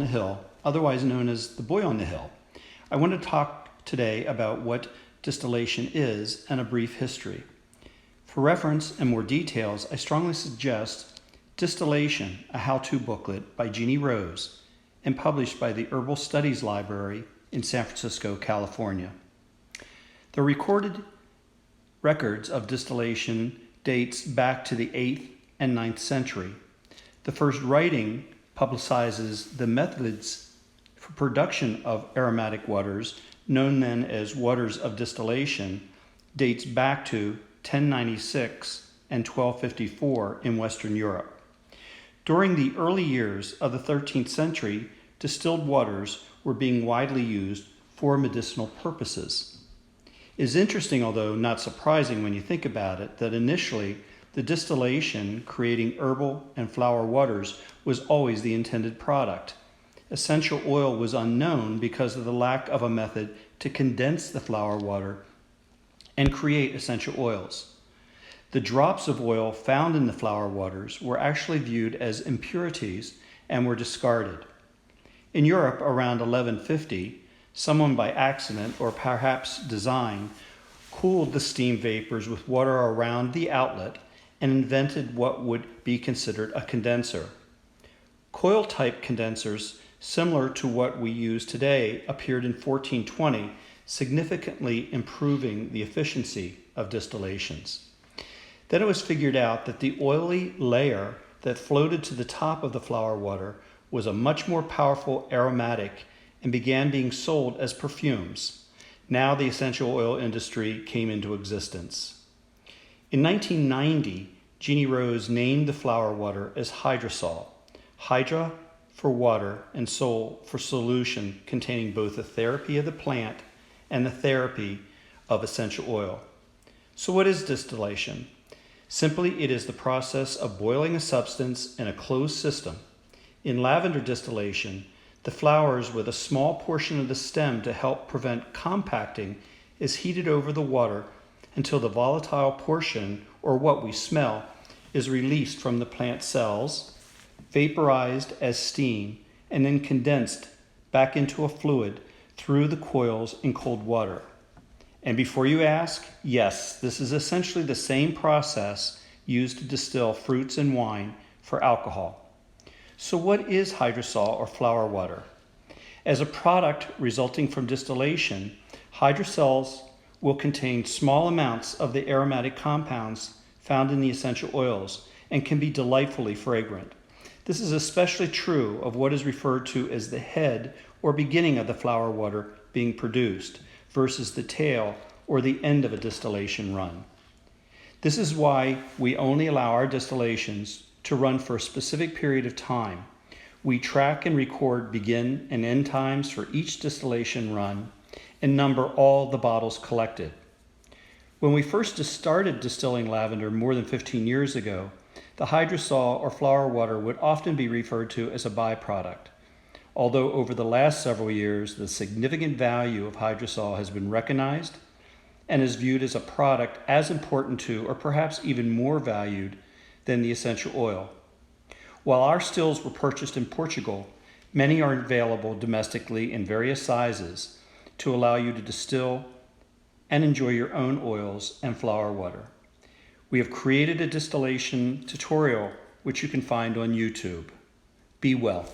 the hill, otherwise known as the boy on the hill. I want to talk today about what distillation is and a brief history. For reference and more details, I strongly suggest Distillation, a how-to booklet by Jeannie Rose and published by the Herbal Studies Library in San Francisco, California. The recorded records of distillation dates back to the 8th and 9th century. The first writing publicizes the methods for production of aromatic waters, known then as waters of distillation, dates back to 1096 and 1254 in Western Europe. During the early years of the 13th century, distilled waters were being widely used for medicinal purposes. It is interesting, although not surprising when you think about it, that initially the distillation creating herbal and flower waters was always the intended product. Essential oil was unknown because of the lack of a method to condense the flower water and create essential oils. The drops of oil found in the flower waters were actually viewed as impurities and were discarded. In Europe around 1150, someone by accident or perhaps design cooled the steam vapors with water around the outlet and invented what would be considered a condenser. Coil-type condensers, similar to what we use today, appeared in 1420, significantly improving the efficiency of distillations. Then it was figured out that the oily layer that floated to the top of the flower water was a much more powerful aromatic and began being sold as perfumes. Now the essential oil industry came into existence. In 1990, Jeannie Rose named the flower water as hydrosol. Hydra for water and sol for solution containing both the therapy of the plant and the therapy of essential oil. So what is distillation? Simply, it is the process of boiling a substance in a closed system. In lavender distillation, the flowers with a small portion of the stem to help prevent compacting is heated over the water until the volatile portion, or what we smell, is released from the plant cells, vaporized as steam, and then condensed back into a fluid through the coils in cold water. And before you ask, yes, this is essentially the same process used to distill fruits and wine for alcohol. So what is hydrosol or flower water? As a product resulting from distillation, hydrosols will contain small amounts of the aromatic compounds found in the essential oils and can be delightfully fragrant. This is especially true of what is referred to as the head or beginning of the flower water being produced versus the tail or the end of a distillation run. This is why we only allow our distillations to run for a specific period of time. We track and record begin and end times for each distillation run and number all the bottles collected. When we first started distilling lavender more than 15 years ago, the hydrosol or flower water would often be referred to as a byproduct. Although over the last several years, the significant value of hydrosol has been recognized and is viewed as a product as important to, or perhaps even more valued than the essential oil. While our stills were purchased in Portugal, many are available domestically in various sizes to allow you to distill and enjoy your own oils and flower water. We have created a distillation tutorial which you can find on YouTube. Be well.